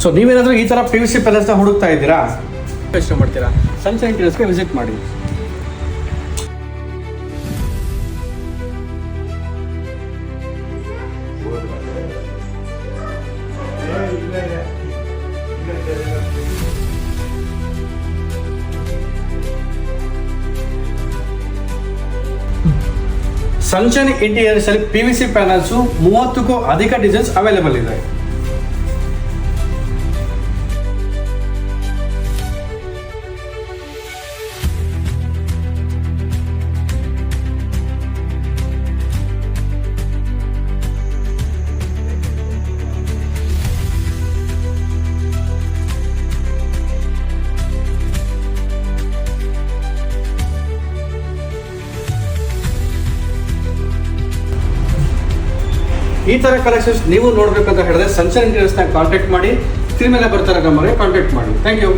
So ನೀವೇನಾದರೂ ಈ ಥರ PVC ಪ್ಯಾನಲ್ಸ್ನ ಹುಡುಕ್ತಾ ಇದ್ದೀರಾ, ಇಷ್ಟ ಮಾಡ್ತೀರಾ, ಸನ್ಶೈನ್ ಇಂಟೀರಿಯರ್ಸ್ಗೆ ವಿಸಿಟ್ ಮಾಡಿ. ಸನ್ಶೈನ್ ಇಂಟೀರಿಯರ್ಸ್ ಅಲ್ಲಿ PVC ಪ್ಯಾನಲ್ಸ್ 30ಕ್ಕೂ ಅಧಿಕ ಡಿಸೈನ್ಸ್ ಅವೈಲೇಬಲ್ ಇದೆ. ಈ ಥರ ಕಲೆಕ್ಷನ್ಸ್ ನೀವು ನೋಡಬೇಕಂತ ಹೇಳಿದ್ರೆ ಸನ್ಶೈನ್ ಇಂಟೀರಿಯರ್ಸ್ನ ಕಾಂಟ್ಯಾಕ್ಟ್ ಮಾಡಿ. ಸ್ಕ್ರೀನ್ ಮೇಲೆ ಬರ್ತಾರೆ ನಂಬರ್ಗೆ ಕಾಂಟ್ಯಾಕ್ಟ್ ಮಾಡಿ. Thank you.